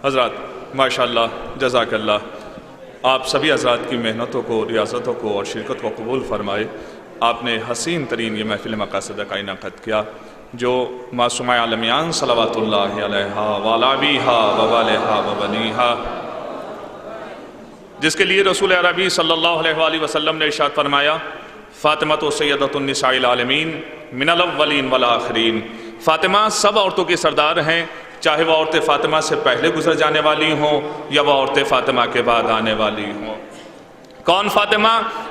حضرات ماشاءاللہ جزاک اللہ، آپ سبھی حضرات کی محنتوں کو، ریاضتوں کو اور شرکت کو قبول فرمائے۔ آپ نے حسین ترین یہ محفل مقاصدہ کا انعقاد کیا جو معصومہ عالمیان صلوات اللہ علیہا وعلی ابیہا ووالدہا وبنیہا، جس کے لیے رسول عربی صلی اللہ علیہ وآلہ وسلم نے ارشاد فرمایا فاطمہ سیدۃ النساء العالمین من الاولین والآخرین، فاطمہ سب عورتوں کی سردار ہیں، چاہے وہ عورتیں فاطمہ سے پہلے گزر جانے والی ہوں یا وہ عورتیں فاطمہ کے بعد آنے والی ہوں۔ کون فاطمہ؟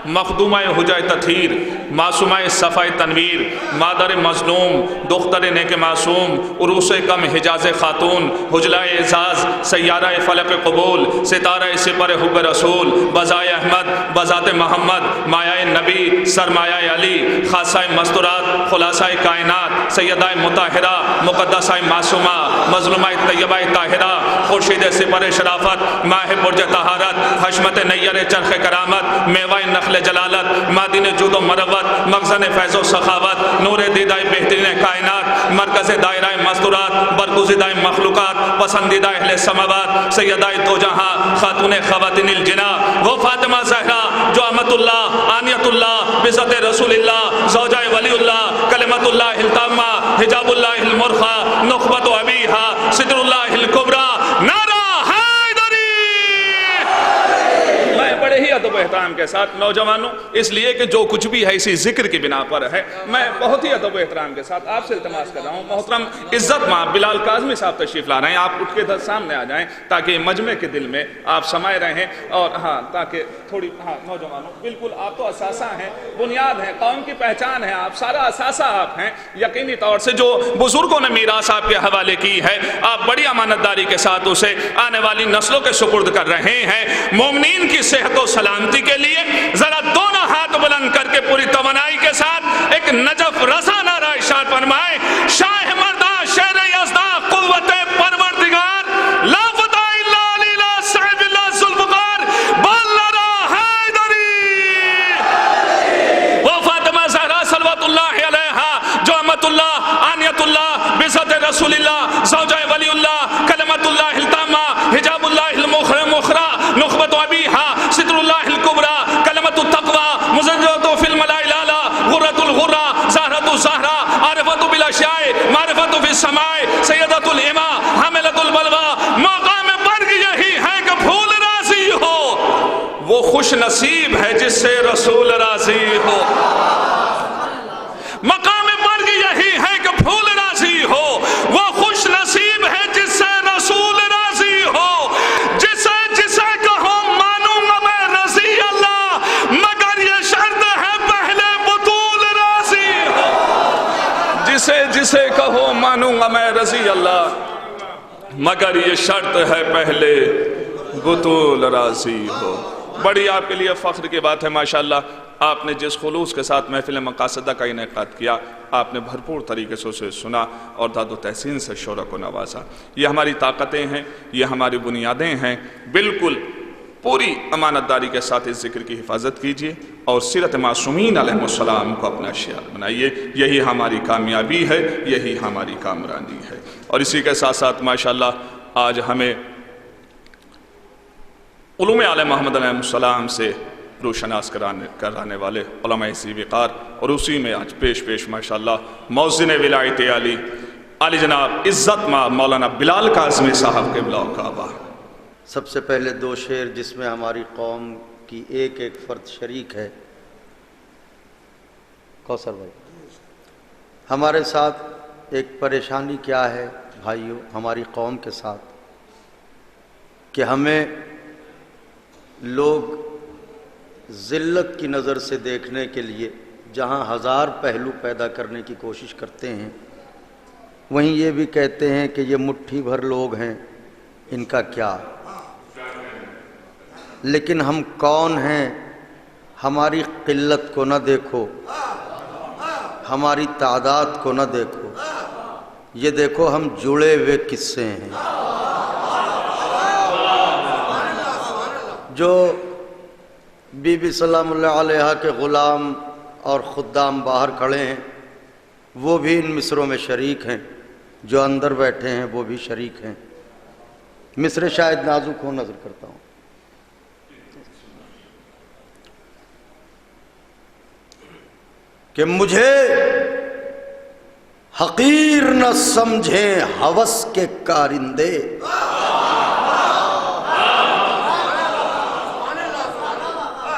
مخدومہ حجہ تطہیر، معصومہ صفا تنویر، مادر مظلوم، دختر نیک معصوم، عروس کم حجاز خاتون، حجلہ اعزاز، سیارہ فلق قبول، ستارہ سپر حب رسول، بزائے احمد، بذات محمد، مایہ نبی، سرمایہ علی، خاصہ مستورات، خلاصہ کائنات، سیدہ مطہرہ، مقدسہ معصومہ، مظلومہ طیبہ طاہرہ، خورشید سپر شرافت، ماہ برج طہارت، حشمت نیر چرخ کرامت، میوہ نخل جلالت، مادن جود و مروت، مخزن فیض و سخاوت، نور دیدہ بہترین کائنات، مرکز دائرہ مستورات، برگزیدہ مخلوقات، پسندیدہ اہل سماوات، سیدہ دو جہاں، خاتون خواتین الجنہ، وہ فاطمہ زہرا جو امت اللہ، آنیت اللہ، بذات رسول اللہ، زوجہ ولی اللہ، کلمت اللہ التامہ، حجاب اللہ المرخى، نخبت ابیہا، صدر اللہ الکبریٰ، نعرہ بڑے ہی ادب و احترام کے ساتھ نوجوانوں، اس لیے کہ جو کچھ بھی ہے اسی ذکر کی بنا پر ہے، میں بہت ہی ادب و احترام کے ساتھ آپ سے التماس کر رہا ہوں، محترم عزت ماں بلال کاظمی صاحب تشریف لا رہے ہیں، آپ اٹھ کے سامنے آ جائیں تاکہ مجمع کے دل میں آپ سمائے رہیں، اور تاکہ تھوڑی نوجوانوں بالکل آپ تو اساسہ ہیں، بنیاد ہیں، قوم کی پہچان ہے، آپ سارا اساسہ آپ ہیں، یقینی طور سے جو بزرگوں نے میراث آپ کے حوالے کی ہے آپ بڑی امانتداری کے ساتھ اسے آنے والی نسلوں کے سپرد کر رہے ہیں۔ مومنین کی صحت و سلامتی کے لیے ذرا دونوں ہاتھ بلند کر کے پوری توانائی کے ساتھ ایک نجف رسا نعرہ ارشاد فرمائے، شاہ مردہ شیر یزدہ قوت پروردگار، لا فتح الا علی لا صاحب اللہ ذوالفقار، بول نعرہ حیدری۔ وہ فاطمہ زہرا صلوات اللہ علیہا جو امت اللہ، آنیت اللہ، بذات رسول اللہ، زوجہ ولی اللہ، کلمت اللہ التامہ، حجاب اللہ المخرى، نخبت ابیہا، صدر اللہ الکبریٰ، کلمت التقوی، مزجرۃ فی الملاء الاعلی، غرۃ الغرہ، زہرۃ الزہرا، عارفۃ بالاشیاء، معرفۃ فی السماء، سیدۃ الامہ، حاملۃ البلویٰ، مقام مرگ یہی ہے کہ پھول راضی ہو، وہ خوش نصیب ہے جس سے رسول راضی ہو۔ مقام مرگ یہی ہے کہ پھول راضی ہو، وہ خوش نصیب ہے جس سے رسول راضی ہو، جسے کہو مانوں گا میں رضی اللہ، مگر یہ شرط ہے پہلے بطول راضی ہو۔ جسے کہو مانوں گا میں رضی اللہ، مگر یہ شرط ہے پہلے بطول راضی ہو۔ بڑی آپ کے لیے فخر کی بات ہے ماشاءاللہ، آپ نے جس خلوص کے ساتھ محفل مقاصدہ کا انعقاد کیا، آپ نے بھرپور طریقے سے اسے سنا اور داد و تحسین سے شعراء کو نوازا۔ یہ ہماری طاقتیں ہیں، یہ ہماری بنیادیں ہیں، بالکل پوری امانتداری کے ساتھ اس ذکر کی حفاظت کیجیے اور سیرت معصومین علیہ السلام کو اپنا شعار بنائیے، یہی ہماری کامیابی ہے، یہی ہماری کامرانی ہے۔ اور اسی کے ساتھ ساتھ ماشاءاللہ آج ہمیں علوم آل محمد علیہ السلام سے روشناس کرانے والے علماء اسی وقار، اور اسی میں آج پیش ماشاءاللہ موزن ولایت علی جناب عزت ماں مولانا بلال کاظمی صاحب کے بلاؤ کعبہ۔ سب سے پہلے دو شعر جس میں ہماری قوم کی ایک فرد شریک ہے، کوثر بھائی، ہمارے ساتھ ایک پریشانی کیا ہے بھائیوں ہماری قوم کے ساتھ، کہ ہمیں لوگ ذلت کی نظر سے دیکھنے کے لیے جہاں ہزار پہلو پیدا کرنے کی کوشش کرتے ہیں، وہیں یہ بھی کہتے ہیں کہ یہ مٹھی بھر لوگ ہیں، ان کا کیا۔ لیکن ہم کون ہیں؟ ہماری قلت کو نہ دیکھو، ہماری تعداد کو نہ دیکھو، یہ دیکھو ہم جڑے ہوئے کس سے ہیں۔ جو بی بی سلام اللہ علیہا کے غلام اور خدام باہر کھڑے ہیں وہ بھی ان مصروں میں شریک ہیں، جو اندر بیٹھے ہیں وہ بھی شریک ہیں۔ مصرع شاید نازک ہو، نظر کرتا ہوں. کہ مجھے حقیر نہ سمجھیں ہوس کے کارندے،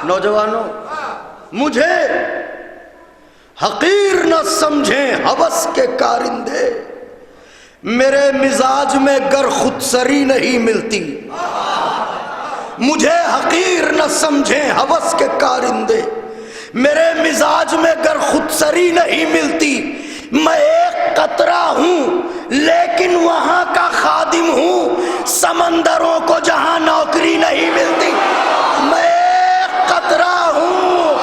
نوجوانوں مجھے حقیر نہ سمجھیں ہوس کے کارندے، میرے مزاج میں گر خود سری نہیں ملتی. مجھے حقیر نہ سمجھیں ہوس کے کارندے، میرے مزاج میں گر خود سری نہیں ملتی. میں ایک قطرہ ہوں لیکن وہاں کا خادم ہوں، سمندروں کو جہاں نوکری نہیں ملتی. میں ایک قطرہ ہوں.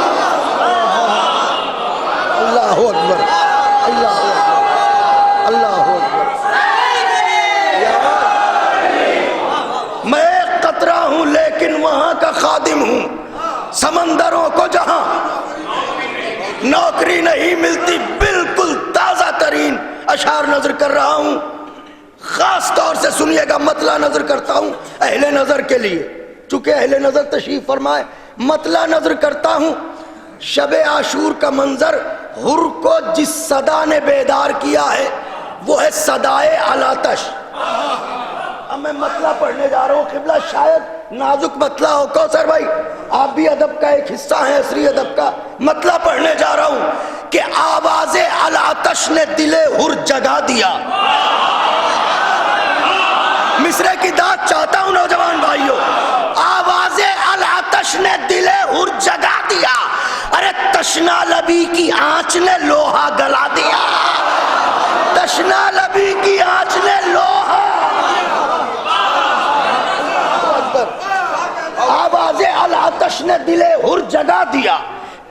اللہ اکبر، اللہ اکبر، اللہ اکبر. میں ایک قطرہ ہوں لیکن وہاں کا خادم ہوں، سمندروں کو جہاں نوکری نہیں ملتی. بالکل تازہ ترین اشعار نظر کر رہا ہوں، خاص طور سے سنیے گا. مطلع نظر کرتا ہوں اہل نظر کے لیے، چونکہ اہل نظر تشریف فرمائے. مطلع نظر کرتا ہوں. شب عاشور کا منظر حر کو جس صدا نے بیدار کیا ہے وہ ہے صدائے الاتش. اب میں مطلع پڑھنے جا رہا ہوں. قبلہ شاید نازک مطلع ہو. کوثر بھائی آپ بھی ادب کا ایک حصہ ہیں، عصری ادب کا. مطلع پڑھنے جا رہا ہوں کہ آواز الاتش نے دل حر جگا دیا. مصرع کی داد چاہتا ہوں نوجوان بھائیوں. آواز الاتش نے دل حر جگا دیا. ارے تشنا لبی کی آنچ نے لوہا گلا دیا. تشنا لبی کی آنچ نے لوہا. آواز الاتش نے دل حر جگا دیا.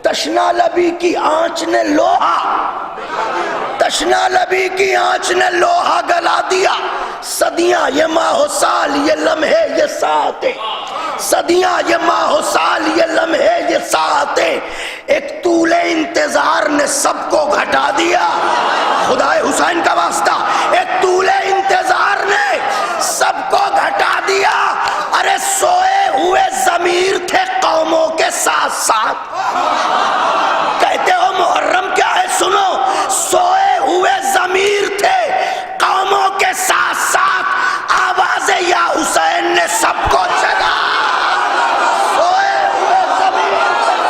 تشنا لبی کی آنچ نے لوہا، تشنا لبی کی آنچ نے لوہا گلا دیا. صدیاں یہ ماہ و سال یہ لمحے یہ ساعتیں، صدیاں یہ ماہ و سال یہ لمحے یہ ساعتیں، ایک طول انتظار نے سب کو گھٹا دیا. خدائے حسین کا واسطہ، ایک طول انتظار نے سب کو گھٹا دیا. ارے سوئے ہوئے ضمیر تھے قوموں کے ساتھ ساتھ. کہتے ہو محرم کیا ہے؟ سنو. سوئے ہوئے ضمیر تھے قوموں کے ساتھ ساتھ، آواز یا حسین نے سب کو جگا. سوئے ہوئے ضمیر تھے.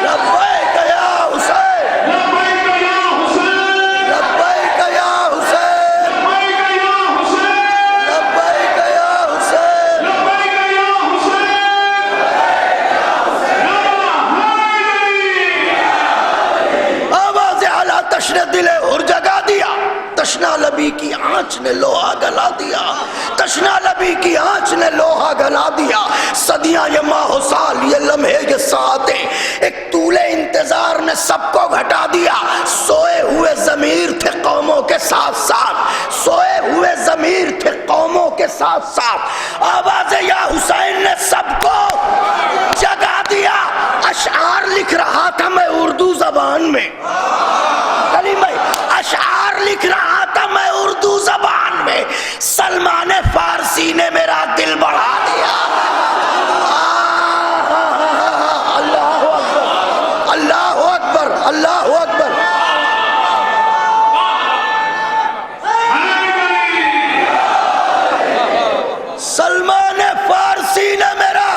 لبیک یا حسین، لبیک یا حسین، لبیک یا حسین. آواز الاتش نے دل حر جگا دیا. تشنا لبی کی آنچ نے لوہا گلا دیا. تشنا لبی کی آنچ نے لوہا گلا دیا. صدیاں یہ ماہ و سال یہ لمحے یہ ساعتیں، ایک طول انتظار نے سب کو گھٹا دیا. سوئے ہوئے ضمیر تھے قوموں کے ساتھ ساتھ، سوئے ہوئے ضمیر تھے قوموں کے ساتھ ساتھ، آواز یا حسین نے سب کو جگا دیا. اشعار لکھ رہا تھا میں اردو زبان میں، کلمہ اشعار لکھ رہا تھا میں اردو زبان میں. سلمان فارسی نے میرا دل بڑھا دیا. اللہ اکبر، اللہ اکبر، اللہ اکبر. سلمان فارسی نے میرا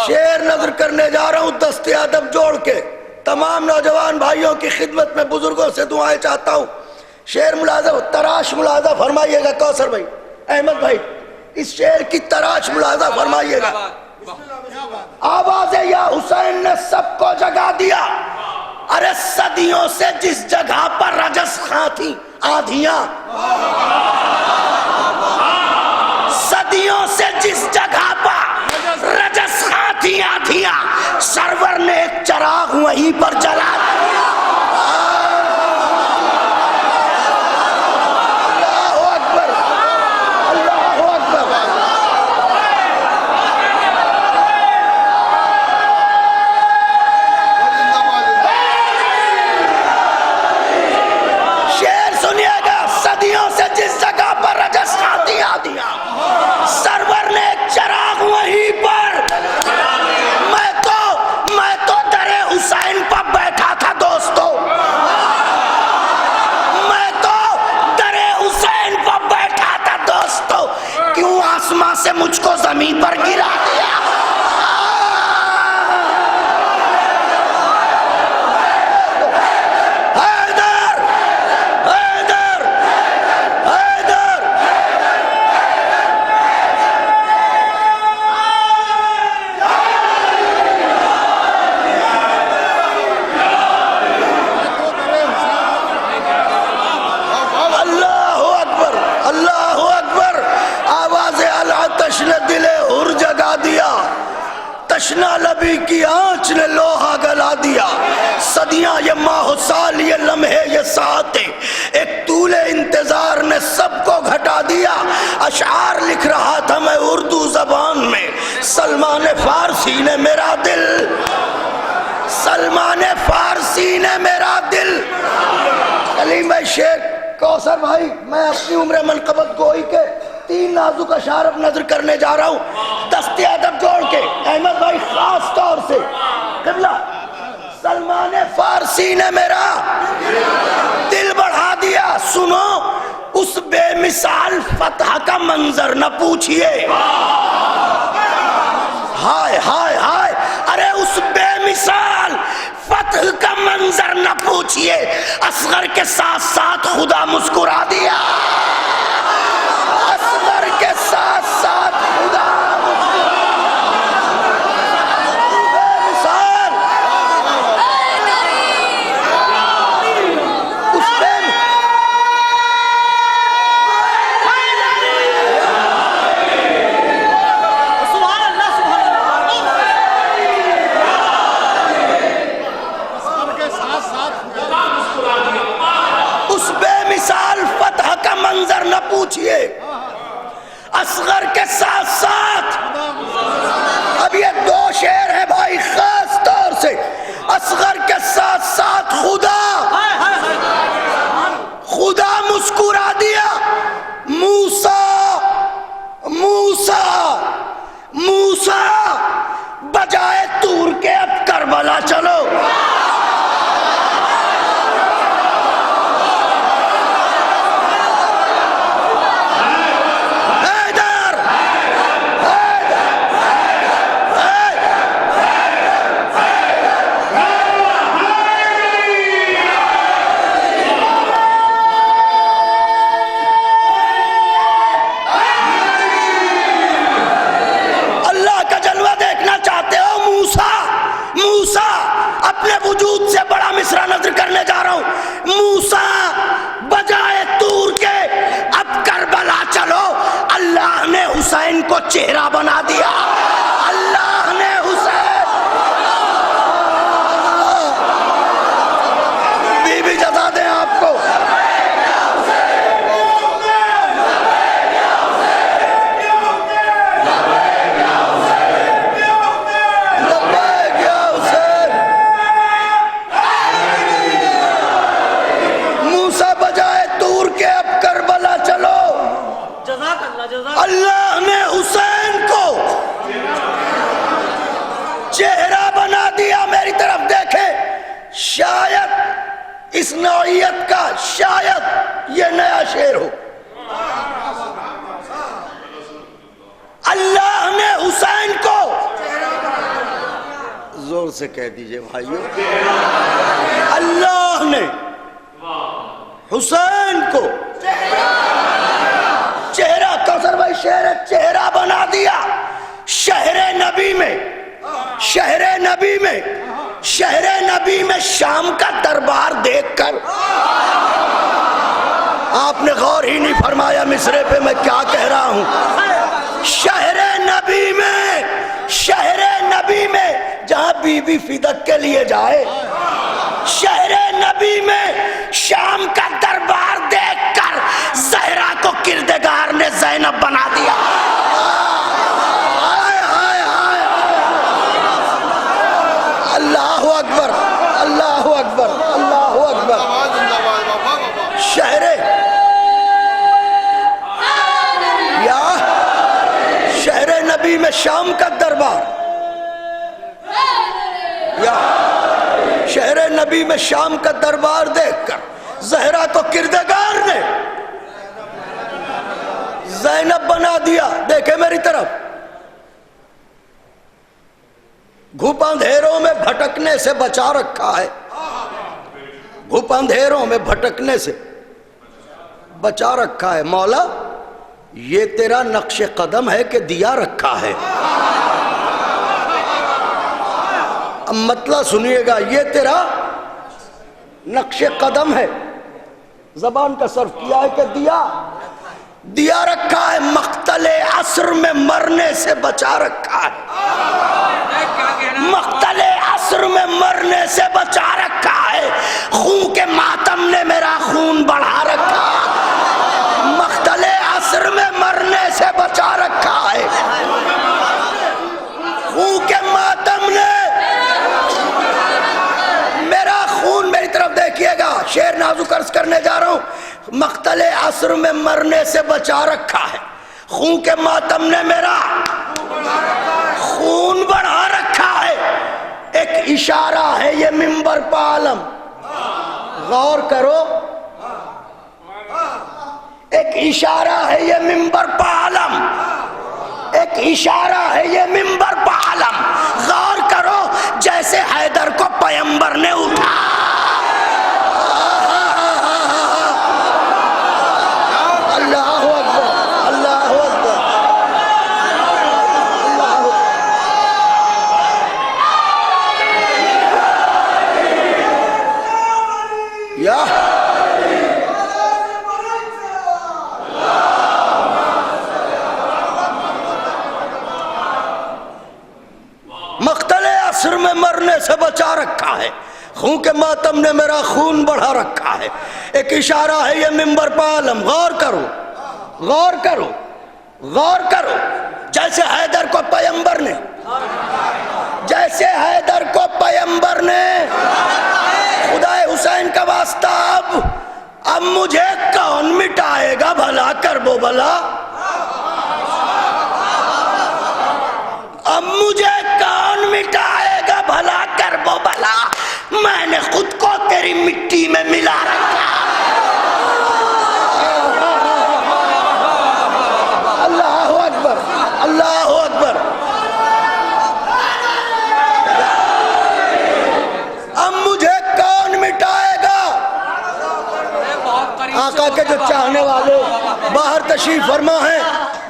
شعر نظر کرنے جا رہا ہوں دست ادب جوڑ کے. تمام نوجوان بھائیوں کی خدمت میں بزرگوں سے دعائیں چاہتا ہوں. شعر ملاحظہ، تراش ملاحظہ فرمائیے گا. کوثر بھائی، احمد بھائی، اس شعر کی تراش ملاحظہ فرمائیے گا. آواز یا حسین نے سب کو جگا دیا. ارے صدیوں سے جس جگہ پر رجس خاں تھی آندھیاں، صدیوں سے جس جگہ پر رجس خاں تھی آندھیاں، سرور نے ایک چراغ وہیں پر جلا دیا. اللہ اکبر، اللہ اکبر. صدیوں سے جس جگہ پر رجسٹھاتی آدیا سرور نے ایک چراغ وہیں پر میں تو در حسین پر بیٹھا تھا دوستو میں تو در حسین پر بیٹھا تھا دوستو کیوں آسمان سے مجھ کو زمین پر گرا دیا تشنا لبی کی آنچ نے لوہا گلا دیا صدیاں یہ ماہ و سال یہ لمحے یہ ساعتیں ایک طول انتظار نے سب کو گھٹا دیا اشعار لکھ رہا تھا میں اردو زبان میں سلمان فارسی نے میرا دل سلمان فارسی نے میرا دل سلیم بھائی شیخ کوثر بھائی میں اپنی عمر منقبت گوئی کے 3 نازک اشعار اب نظر کرنے جا رہا ہوں دستے ادب جوڑ کے احمد بھائی خاص طور سے قبلہ سلمان فارسی نے میرا دل بڑھا دیا سنو اس بے مثال فتح کا منظر نہ پوچھئے ہائے ہائے ہائے ارے اس بے مثال فتح کا منظر نہ پوچھئے اصغر کے ساتھ ساتھ خدا مسکرا دیا اصغر کے ساتھ ساتھ خدا بے مثال اس بے مثال فتح کا منظر نہ پوچھئے اصغر کے ساتھ ساتھ اب یہ 2 شعر ہیں بھائی خاص طور سے اصغر کے ساتھ ساتھ خدا مسکرا دیا موسیٰ بجائے طور کے اب کربلا چلو اپنے وجود سے بڑا مصرع نظر کرنے جا رہا ہوں موسیٰ بجائے طور کے اب کربلا چلو اللہ نے حسین کو چہرہ بنا دیا اللہ نے حسین بی بی جزا دیں آپ کو اللہ نے حسین کو چہرہ بنا دیا میری طرف دیکھے شاید اس نوعیت کا شاید یہ نیا شعر ہو اللہ نے حسین کو زور سے کہہ دیجئے بھائیو اللہ نے حسین کو چہرہ کوثر بھائی چہرہ بنا دیا شہر نبی میں شام کا دربار دیکھ کر آپ نے غور ہی نہیں فرمایا مصرے پہ میں کیا کہہ رہا ہوں شہر نبی میں جہاں بی بی فدق کے لیے جائے شہر نبی میں شام کا دربار دیکھ کر زہرا کو کردگار نے زینب بنا دیا اللہ اکبر اللہ اکبر اللہ اکبر شام کا دربار، یا شہر نبی میں شام کا دربار دیکھ کر زہرا کو کردگار نے زینب بنا دیا۔ دیکھے میری طرف، گھپ اندھیروں میں بھٹکنے سے بچا رکھا ہے، گھپ اندھیروں میں بھٹکنے سے بچا رکھا ہے۔ مولا یہ تیرا نقش قدم ہے کہ دیا رکھا ہے؟ اب مطلب سنیے گا، یہ تیرا نقش قدم ہے، زبان کا صرف کیا ہے کہ دیا رکھا ہے، مقتل عصر میں مرنے سے بچا رکھا ہے، مقتل عصر میں مرنے سے بچا رکھا ہے، خون کے ماتم نے میرا خون بڑھا رکھا ہے، مقتل عصر میں مرنے سے بچا رکھا ہے، خون کے ماتم نے میرا خون، میری طرف دیکھیے گا، شعر نازک عرض کرنے جا رہا ہوں، مقتل عصر میں مرنے سے بچا رکھا ہے، خون کے ماتم نے میرا خون بڑھا رکھا ہے۔ ایک اشارہ ہے یہ منبر پہ عالم، غور کرو، ایک اشارہ ہے یہ منبر پہ عالم، ایک اشارہ ہے یہ منبر پہ عالم، غور کرو، جیسے حیدر کو پیمبر نے اٹھا، اللہ اکبر، اللہ اکبر، یا مقتل عصر میں مرنے سے بچا رکھا ہے، خون کے ماتم نے میرا خون بڑھا رکھا ہے، ایک اشارہ ہے یہ منبر پہ عالم، غور کرو، غور کرو، غور کرو، جیسے حیدر کو پیمبر نے، جیسے حیدر کو پیمبر نے، خدا حسین کا واسطہ، اب مجھے کون مٹائے گا بھلا کربو بھلا، اب مجھے کون مٹائے گا بھلا کربو بھلا، میں نے خود کو تیری مٹی میں ملا رکھا، اللہ اکبر، اللہ اکبر، اب مجھے کون مٹائے گا۔ آقا کے جو چاہنے والے باہر تشریف فرما ہیں،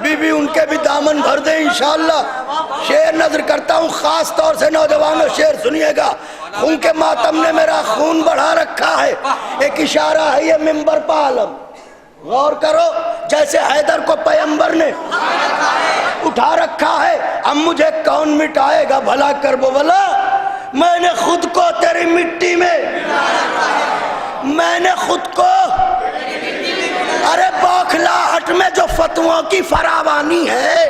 بی بی ان کے بھی دامن بھر دیں انشاءاللہ۔ شعر نظر کرتا ہوں، خاص طور سے نوجوانوں شعر سنیے گا، خون کے ماتم نے میرا خون بڑھا رکھا ہے، ایک اشارہ ہے یہ منبر پہ عالم، غور کرو، جیسے حیدر کو پیمبر نے اٹھا رکھا ہے، اب مجھے کون مٹائے گا بھلا کربو بھلا، میں نے خود کو تیری مٹی میں، میں نے خود کو، ارے بوکھلاہٹ میں جو فتووں کی فراوانی ہے،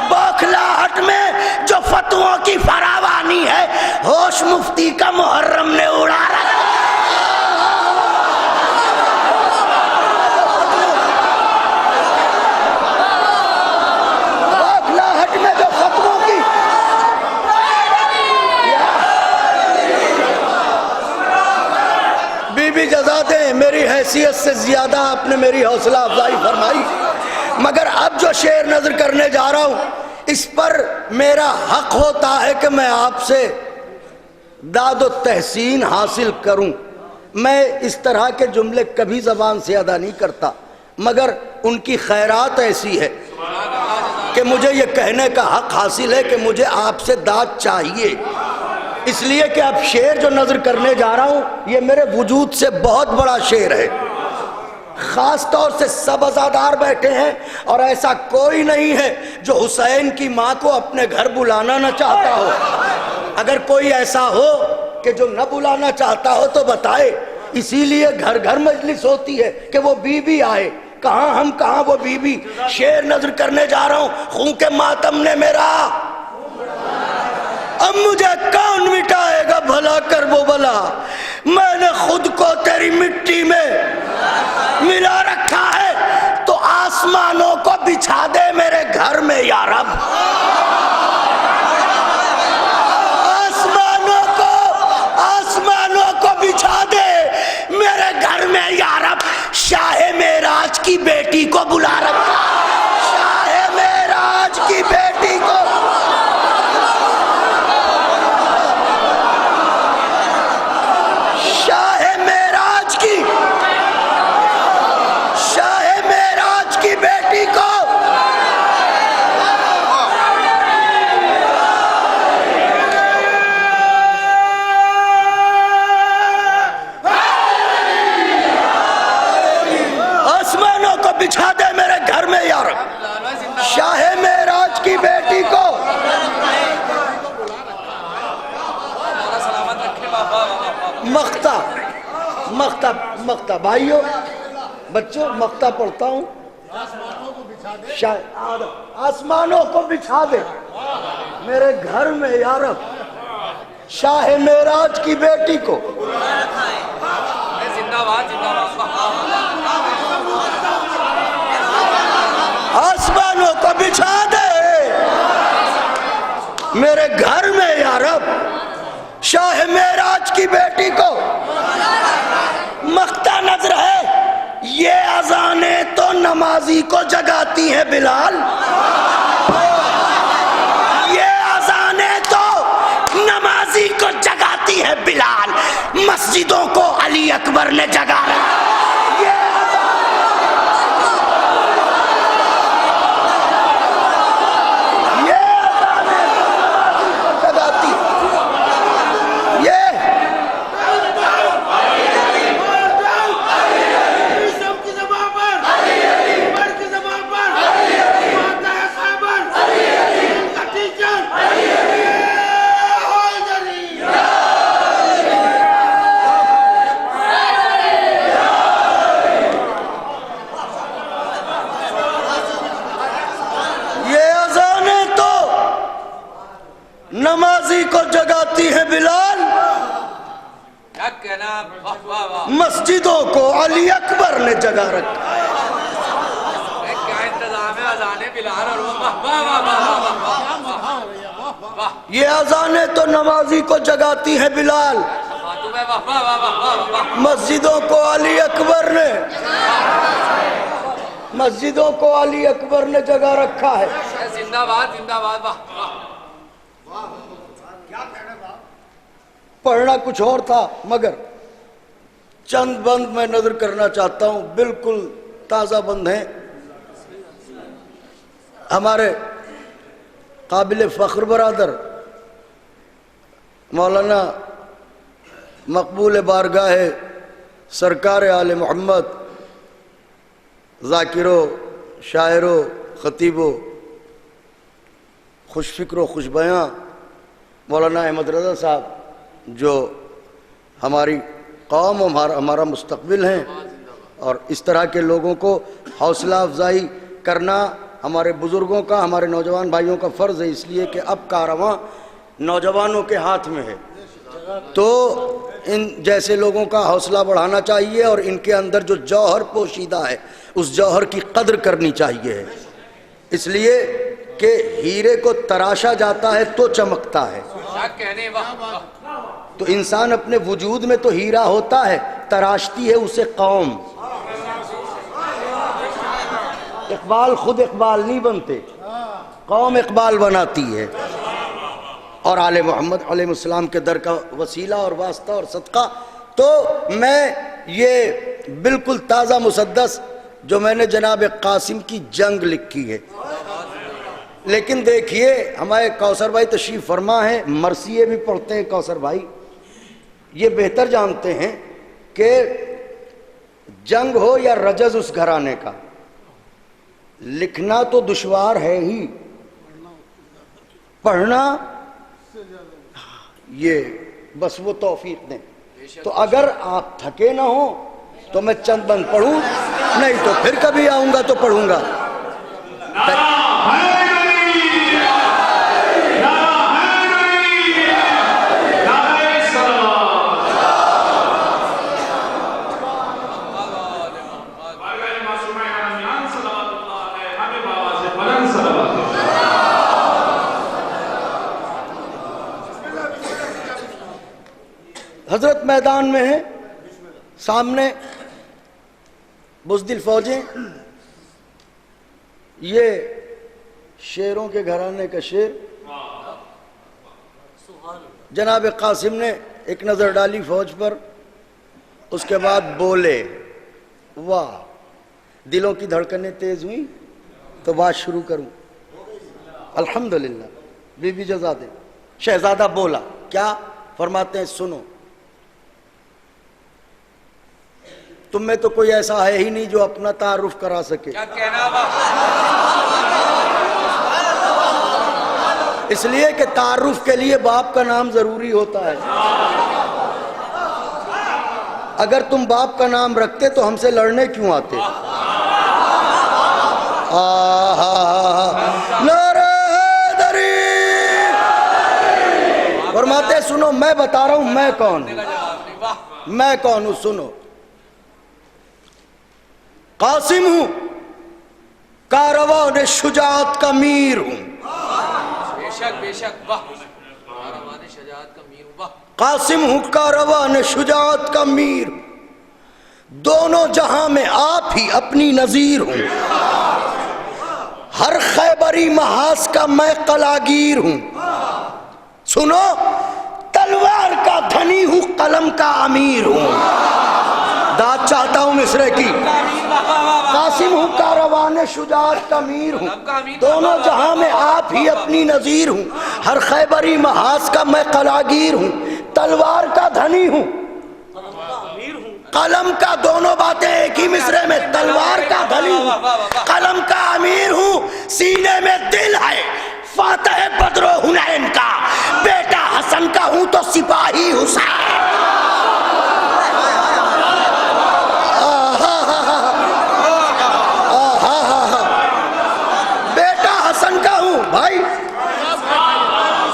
بوکھلاہٹ میں جو فتووں کی فراوانی ہے، ہوش مفتی کا محرم نے اڑا رکھا، بوکھلاہٹ میں جو فتووں کی، بی بی جزا دیں، میری حیثیت سے زیادہ آپ نے میری حوصلہ افزائی فرمائی، مگر اب جو شعر نظر کرنے جا رہا ہوں اس پر میرا حق ہوتا ہے کہ میں آپ سے داد و تحسین حاصل کروں۔ میں اس طرح کے جملے کبھی زبان سے ادا نہیں کرتا، مگر ان کی خیرات ایسی ہے کہ مجھے یہ کہنے کا حق حاصل ہے کہ مجھے آپ سے داد چاہیے، اس لیے کہ اب شعر جو نظر کرنے جا رہا ہوں یہ میرے وجود سے بہت بڑا شعر ہے۔ خاص طور سے سب عزادار بیٹھے ہیں اور ایسا کوئی نہیں ہے جو حسین کی ماں کو اپنے گھر بلانا نہ چاہتا ہو، اگر کوئی ایسا ہو کہ جو نہ بلانا چاہتا ہو تو بتائے، اسی لیے گھر گھر مجلس ہوتی ہے کہ وہ بی بی آئے، کہاں ہم کہاں وہ بی بی۔ شعر نظر کرنے جا رہا ہوں، خون کے ماتم نے میرا، اب مجھے کون مٹائے گا بھلا کربو بھلا، میں نے خود کو تیری مٹی میں ملا رکھا ہے، تو آسمانوں کو بچھا دے میرے گھر میں یا رب، آسمانوں کو بچھا دے میرے گھر میں یا رب، شاہ معراج کی بیٹی کو بلا رکھا، شاہ معراج کی بیٹی کو، شاہ معراج کی بیٹی کو آسمانوں کو بچھا دے میرے گھر میں یا رب، شاہ معراج کی بیٹی کو، مقتا بھائیو بچوں، مقتا پڑھتا ہوں، آسمانوں کو بچھا دے میرے گھر میں یا رب، شاہ معراج کی بیٹی کو، آسمانوں کو بچھا دے میرے گھر میں یا رب، شاہ معراج کی بیٹی کو۔ مقطع نظر ہے، یہ اذانیں تو نمازی کو جگاتی ہیں بلال، یہ اذانیں تو نمازی کو جگاتی ہیں بلال، مسجدوں کو علی اکبر نے جگا رکھا، نمازی کو جگاتی ہے بلال، مسجدوں کو علی اکبر نے جگا رکھا۔ یہ اذانیں تو نمازی کو جگاتی ہے بلال، مسجدوں کو علی اکبر نے، مسجدوں کو علی اکبر نے جگا رکھا ہے۔ زندہ باد، زندہ باد۔ پڑھنا کچھ اور تھا مگر چند بند میں نظر کرنا چاہتا ہوں، بالکل تازہ بند ہیں، ہمارے قابل فخر برادر مولانا مقبول بارگاہ سرکار آل محمد، ذاکرو، شاعرو، خطیبو، خوش فکر و خوش بیاں مولانا احمد رضا صاحب، جو ہماری قوم ہمارا مستقبل ہیں، اور اس طرح کے لوگوں کو حوصلہ افزائی کرنا ہمارے بزرگوں کا، ہمارے نوجوان بھائیوں کا فرض ہے، اس لیے کہ اب کارواں نوجوانوں کے ہاتھ میں ہے، تو ان جیسے لوگوں کا حوصلہ بڑھانا چاہیے، اور ان کے اندر جو جوہر پوشیدہ ہے اس جوہر کی قدر کرنی چاہیے، اس لیے کہ ہیرے کو تراشا جاتا ہے تو چمکتا ہے، تو انسان اپنے وجود میں تو ہیرا ہوتا ہے، تراشتی ہے اسے قوم۔ اقبال خود اقبال نہیں بنتے، قوم اقبال بناتی ہے، اور آل محمد علیہ السلام کے در کا وسیلہ اور واسطہ اور صدقہ۔ تو میں یہ بالکل تازہ مسدس جو میں نے جناب قاسم کی جنگ لکھی ہے، لیکن دیکھیے ہمارے کوثر بھائی تشریف فرما ہیں، مرثیے بھی پڑھتے ہیں کوثر بھائی، یہ بہتر جانتے ہیں کہ جنگ ہو یا رجز اس گھرانے کا، لکھنا تو دشوار ہے ہی، پڑھنا یہ بس وہ توفیق دیں۔ تو اگر آپ تھکے نہ ہوں تو میں چند بند پڑھوں، نہیں تو پھر کبھی آؤں گا تو پڑھوں گا۔ حضرت میدان میں ہیں، سامنے بزدل فوجیں، یہ شیروں کے گھرانے کا شیر، جناب قاسم نے ایک نظر ڈالی فوج پر، اس کے بعد بولے، واہ، دلوں کی دھڑکنیں تیز ہوئیں تو بات شروع کروں۔ الحمدللہ، بی بی جزادے، شہزادہ بولا، کیا فرماتے ہیں؟ سنو، تم میں تو کوئی ایسا ہے ہی نہیں جو اپنا تعارف کرا سکے، کیا کہنا باپ؟ اس لیے کہ تعارف کے لیے باپ کا نام ضروری ہوتا ہے۔ اگر تم باپ کا نام رکھتے تو ہم سے لڑنے کیوں آتے؟ نعرہ حیدری! فرماتے سنو، میں بتا رہا ہوں میں کون ہوں، میں کون ہوں، سنو۔ قاسم ہوں، کاروان شجاعت کا میر ہوں، بے شک بے شک، واہ، کاروان شجاعت کا میر، واہ، قاسم ہوں کاروان شجاعت کا میر، دونوں جہاں میں آپ ہی اپنی نظیر ہوں، ہر خیبری محاذ کا میں قلاگیر ہوں، سنو، تلوار کا دھنی ہوں، قلم کا امیر ہوں، داد چاہتا ہوں مصرے کی، قاسم ہوں کاروان شجاعت کا میر ہوں، دونوں جہاں میں آپ ہی اپنی نظیر ہوں، ہر خیبری محاذ کا میں قلاگیر ہوں، تلوار کا دھنی ہوں، قلم کا، دونوں باتیں ایک ہی مصرے میں، تلوار کا دھنی ہوں، قلم کا امیر ہوں، سینے میں دل ہے فاتح بدر و حنین کا، بیٹا حسن کا ہوں تو سپاہی حسین، بیٹا حسن کا ہوں بھائی،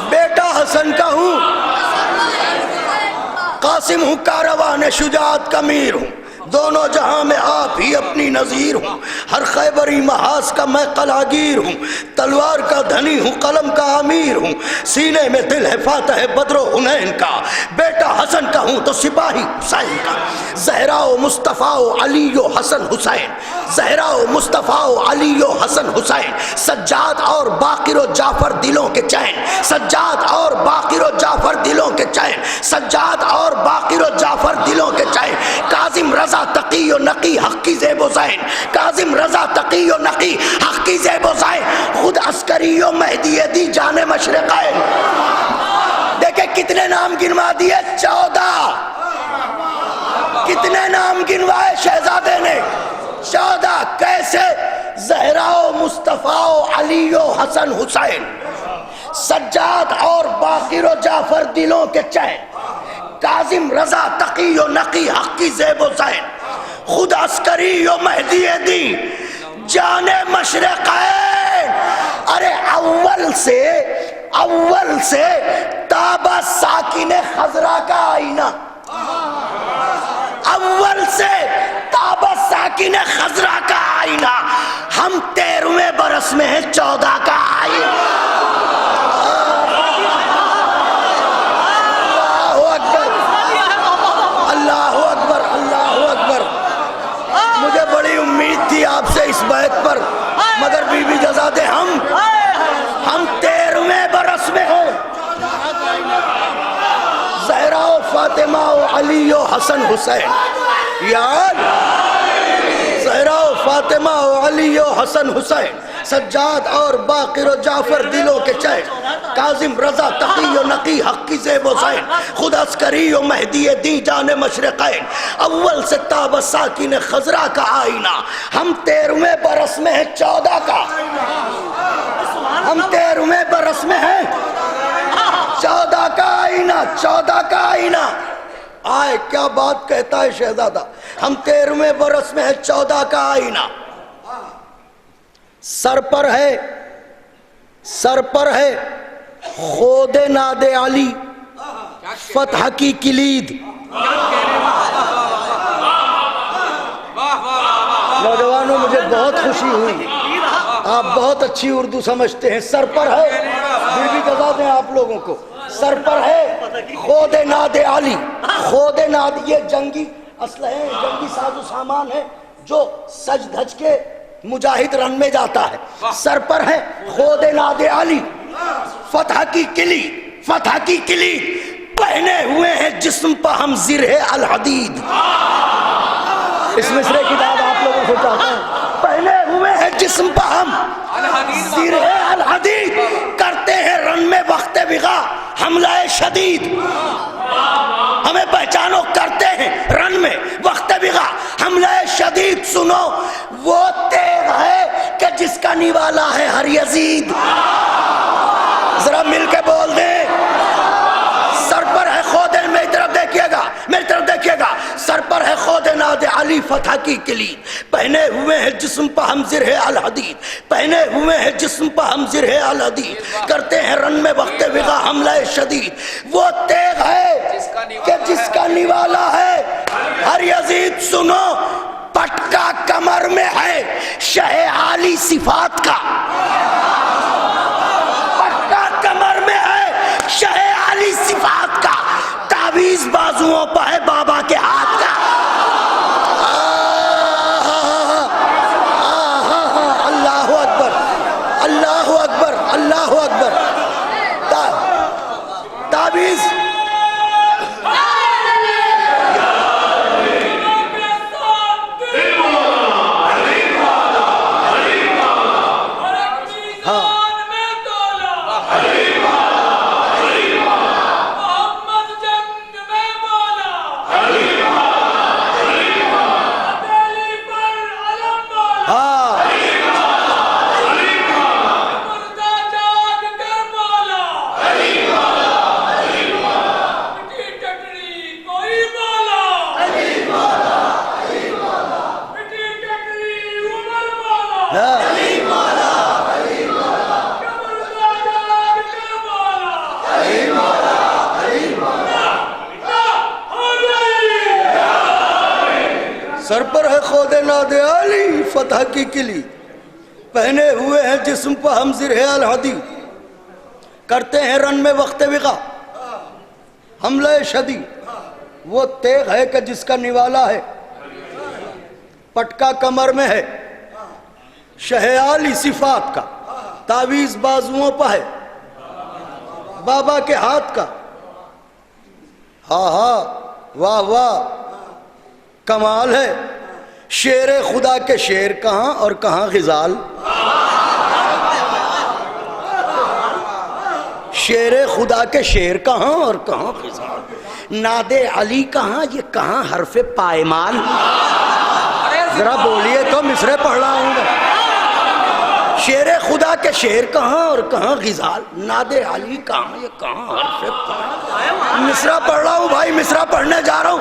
بیٹا حسن کا ہوں، قاسم ہوں کاروان شجاعت کا میر ہوں، دونوں جہاں میں آپ ہی اپنی نظیر ہوں، ہر خیبری محاذ کا میں قلاگیر ہوں، تلوار کا دھنی ہوں، قلم کا امیر ہوں، سینے میں دل ہے فاتح بدر و حنین کا، بیٹا حسن کا ہوں تو سپاہی حسین کا، زہرا و مصطفیٰ و علی و حسن حسین، زہرا و مصطفیٰ و علی و حسن حسین، سجاد اور باقر و جعفر دلوں کے چین، سجاد اور باقر و جعفر دلوں کے چین، سجاد اور باقر و جعفر دلوں کے چین، کاظم رضا تقی و نقی حق کی زیب و زین، کاظم رضا تقی و نقی حق کی زیب و زین، خود عسکری و مہدی دی جان مشرقین، دیکھیں کتنے نام گنوا دیے، 14، کتنے نام گنوائے شہزادے نے، 14، کیسے؟ زہرا و مصطفیٰ و علی و حسن حسین، سجاد اور باقر و جعفر دلوں کے چین، کاظم رضا تقی و نقی حق کی زیب و زین، خود عسکری و مہدی دی جان مشرقین، ارے اول سے تابہ ساکن خضرا کا آئینہ، اول سے تابہ ساکن خضرا کا آئینہ، ہم 13ویں برس میں ہیں 14 کا آئینہ، مجھے بڑی امید تھی آپ سے اس بیت پر، مگر بی بی جزادے ہم 13ویں برس میں ہیں، زہرا و فاطمہ و علی و حسن حسین، یاد، زہرا و فاطمہ و علی و حسن حسین، سجاد اور باقر و جعفر دلوں کے چین، کاظم رضا تقی و نقی حق کی زیب و زین، خود عسکری و مہدی دی جان مشرقین، اول سے تابہ ساکن خضرا کا آئینہ، ہم 13ویں برس میں ہیں 14 کا، ہم 13ویں برس میں ہیں 14 کا آئینہ، 14 کا آئینہ، آئے کیا بات کہتا ہے شہزادہ، ہم 13ویں برس میں ہیں 14 کا آئینہ، سر پر ہے خود ناد علی فتح کی کلید، نوجوانوں مجھے بہت خوشی ہوئی، آپ بہت اچھی اردو سمجھتے ہیں، سر پر ہے، بی بی جزا دیں آپ لوگوں کو، سر پر ہے خود ناد علی، خود ناد، یہ جنگی اسلحے، جنگی ساز و سامان ہے جو سج دھج کے مجاہد رن میں جاتا ہے. سر پر ہے خود ناد علی، فتح کی کلی، فتح کی کلی، پہنے ہوئے ہیں جسم پہ ہم زرہ الحدید. اس مصرے کی داد آپ لوگوں سے چاہتا ہوں. پہنے ہوئے ہیں جسم پہ ہم زرہ الحدید، کرتے ہیں رن میں وقت وغا حملہ شدید. ہمیں پہچانو، کرتے ہیں رن میں وقت وغا حملہ شدید. سنو وہ تیغ ہے کہ جس کا نوالا ہے ہر یزید. ذرا مل کے بول دیں. سر پر ہے خود، میری طرف دیکھیے گا، میری طرف دیکھیے گا. سر پر ہے خود ناد علی، فتح کی کلید، پہنے ہوئے ہیں جسم پہ ہم زرہ الحدید، پہنے ہوئے ہیں جسم پہ ہم زرہ الحدید، کرتے ہیں رن میں وقت وغا حملہ شدید. وہ تیغ ہے کہ جس کا نوالا ہے ہر یزید. سنو پٹکا کمر میں ہے شہ عالی صفات کا، پٹکا کمر میں ہے شہ عالی صفات کا، تعویذ بازوؤں پہ ہے بابا کے ہاتھ کا. اللہ اکبر، اللہ اکبر، اللہ اکبر. تعویذ سر پر ہے خود ناد علی، فتح کی کلی، پہنے ہوئے ہیں جسم پہ ہم زرہ الحدید، کرتے ہیں رن میں وقت وغا حملہ شدید. وہ تیغ ہے کہ جس کا نوالا ہے، پٹکا کمر میں ہے شہ عالی صفات کا، تعویذ بازوؤں پہ ہے بابا کے ہاتھ کا. ہاں ہاں، واہ واہ، کمال ہے. شیر خدا کے شیر کہاں اور کہاں غزال، شیر خدا کے شیر کہاں اور کہاں غزال. ناد علی کہاں، یہ کہاں حرف پائمال. ذرا بولیے تو، مصرے پڑھ رہا ہوں میں. شیر خدا کے شیر کہاں اور کہاں غزال، ناد علی کہاں، یہ کہاں حرف پائمال. مصرع پڑھ رہا ہوں بھائی، مصرع پڑھنے جا رہا ہوں.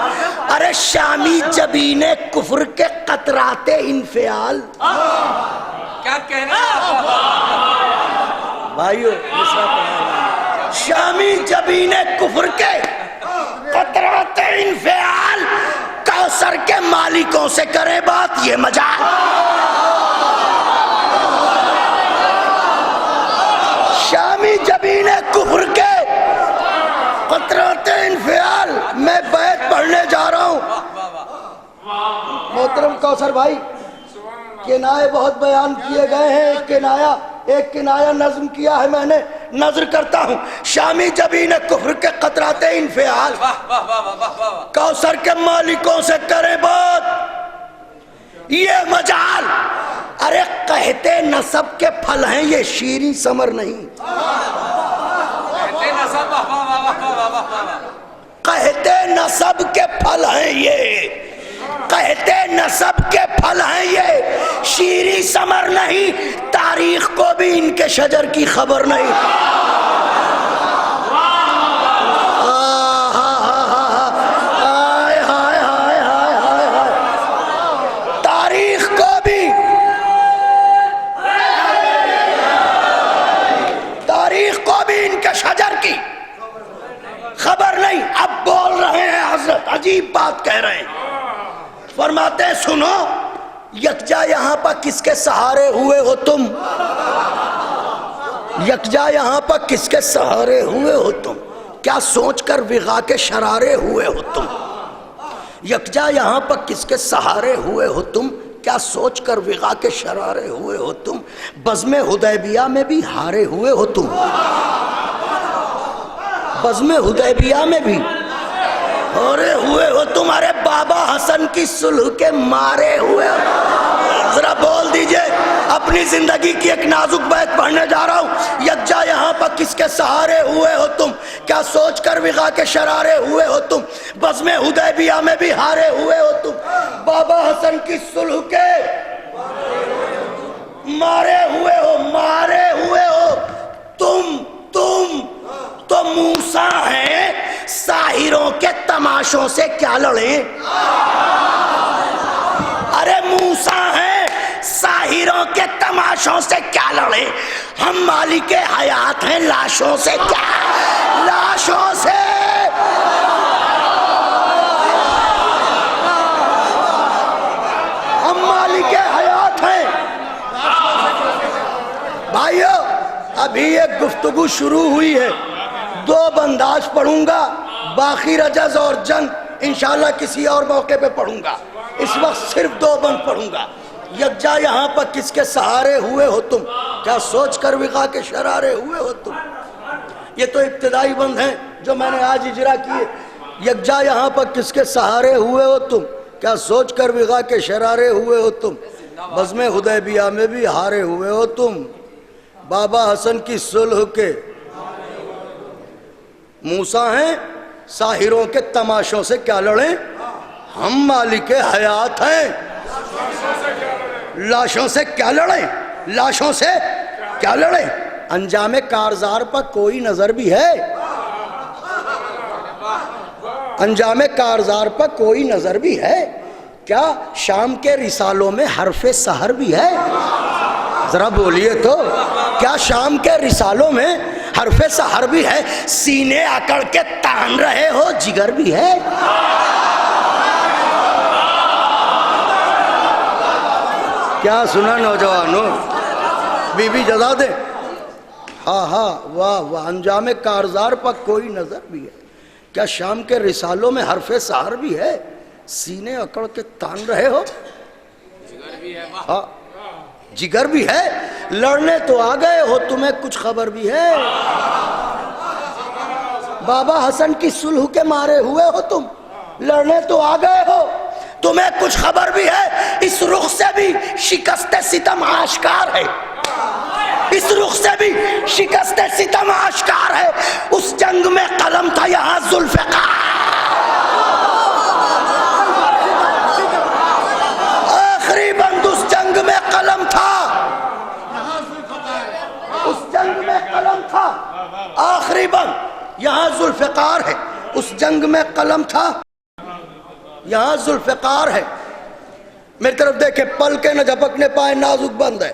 ارے شامی جبین کفر کے قطرات انفعال. کیا کہنا ہے بھائیو، مصرع پڑھنا. شامی جبین کفر کے قطرات انفعال، کوثر کے مالکوں سے کرے بات یہ مجال. شامی جبین کفر کے قطرات انفعال، میں بیت پڑھنے جا رہا ہوں. محترم کوثر بھائی، کنائے بہت بیان کیے گئے ہیں. ایک کنایہ نظم کیا ہے میں نے، نظر کرتا ہوں. شامی جبین کفر کے قطرات انفعال، کوثر کے مالکوں سے کرے بات یہ مجال. ارے کہتے نسب کے پھل ہیں یہ شیریں ثمر نہیں، کہتے نسب کے پھل ہیں یہ، کہتے نسب کے پھل ہیں یہ شیریں ثمر نہیں. تاریخ کو بھی ان کے شجر کی خبر نہیں. تاریخ کو بھی، تاریخ کو بھی ان کے شجر کی خبر نہیں. اب بول رہے ہیں حضرت، عجیب بات کہہ رہے ہیں. فرماتے ہیں سنو، یکجا یہاں پر کس کے سہارے ہوئے ہو تم، یکجا یہاں پر کس کے سہارے ہوئے ہو تم. کیا سوچ کر وغا کے شرارے ہوئے ہو تم، یکجا یہاں پر کس کے سہارے ہوئے ہو تم، کیا سوچ کر وغا کے شرارے ہوئے ہو تم، بزم حدیبیہ میں بھی ہارے ہوئے ہو تم، بزم حدیبیہ میں بھی ہارے ہوئے ہو تم، ارے بابا حسن کی صلح کے مارے ہوئے ہو۔ ذرا بول دیجئے، اپنی زندگی کی ایک نازک بیت پڑھنے جا رہا ہوں، یکجا یہاں پر کس کے سہارے ہوئے ہو تم، کیا سوچ کر وغا کے شرارے ہوئے ہو تم، بزم حدیبیہ میں بھی ہارے ہوئے ہو تم، بابا حسن کی صلح کے مارے ہوئے ہو، مارے ہوئے ہو تم تو موسیٰ ہیں، ساحروں کے تماشوں سے کیا لڑیں، ارے موسیٰ ہیں، ساحروں کے تماشوں سے کیا لڑیں، ہم مالک حیات ہیں، لاشوں سے کیا، لاشوں سے ہم مالک حیات ہیں۔ بھائیو، ابھی ایک گفتگو شروع ہوئی ہے، 2 بنداز پڑھوں گا، باقی رجز اور جنگ انشاءاللہ کسی اور موقع پہ پڑھوں گا، اس وقت صرف 2 بند پڑھوں گا۔ یکجا یہاں پر کس کے سہارے ہوئے ہو تم، کیا سوچ کر وغا کے شرارے ہوئے ہو تم۔ یہ تو ابتدائی بند ہیں جو میں نے آج اجرا کیے۔ یکجا یہاں پر کس کے سہارے ہوئے ہو تم، کیا سوچ کر وغا کے شرارے ہوئے ہو تم، بزم حدیبیہ میں بھی ہارے ہوئے ہو تم، بابا حسن کی صلح کے موسیٰ ہیں، ساحروں کے تماشوں سے کیا لڑیں، ہم مالک حیات ہیں، لاشوں سے کیا لڑیں، لاشوں سے کیا لڑیں۔ انجام کارزار پر کوئی نظر بھی ہے، انجام کارزار پر کوئی نظر بھی ہے، کیا شام کے رسالوں میں حرف سحر بھی ہے، ذرا بولیے تو، کیا شام کے رسالوں میں حرف سحر بھی ہے، سینے اکڑ کے تان رہے ہو جگر بھی ہے، کیا سنا نوجوانوں، بی بی جزا دے، ہاں ہاں واہ واہ، انجام کارزار پر کوئی نظر بھی ہے، کیا شام کے رسالوں میں حرف سحر بھی ہے، سینے اکڑ کے تان رہے ہو، ہاں جگر بھی ہے، لڑنے تو آ گئے ہو، تمہیں کچھ خبر بھی ہے، بابا حسن کی صلح کے مارے ہوئے ہو تم، لڑنے تو آ گئے ہو، تمہیں کچھ خبر بھی ہے، اس رخ سے بھی شکست ستم آشکار ہے، اس رخ سے بھی شکست ستم آشکار ہے، اس جنگ میں قلم تھا یہاں ذوالفقار، آخری بند اس جنگ میں قلم تھا، اس جنگ میں قلم تھا، آخری بند یہاں ذوالفقار ہے، اس جنگ میں قلم تھا، یہاں ذوالفقار ہے، میری طرف دیکھیں، پل کے نہ جھپکنے پائے، نازک بند ہے،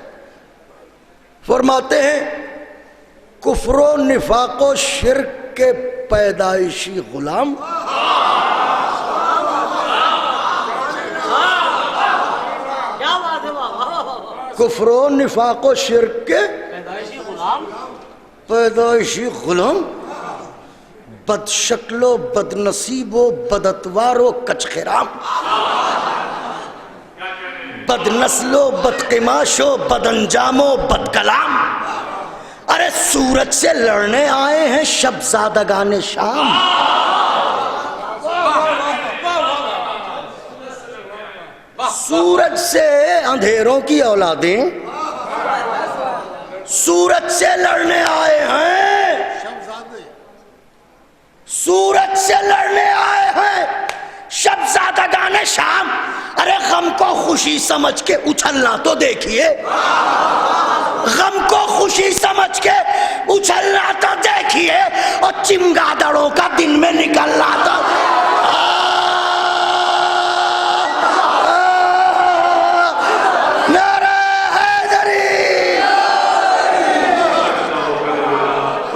فرماتے ہیں کفر و نفاق و شرک کے پیدائشی غلام، کفر و نفاق و شرک کے پیدائشی غلام، بد شکل و بد نصیب و بد اتوار و کچ خرام، بد نسل و بد قماش و بد انجام و بد کلام، ارے سورج سے لڑنے آئے ہیں شب زادگان شام، سورج سے اندھیروں کی اولادیں سورج سے لڑنے آئے ہیں، سورج سے لڑنے آئے ہیں شبزادگان شام، ارے غم کو خوشی سمجھ کے اچھلنا تو دیکھیے، غم کو خوشی سمجھ کے اچھلنا تو دیکھیے، اور چمگادڑوں کا دن میں نکلنا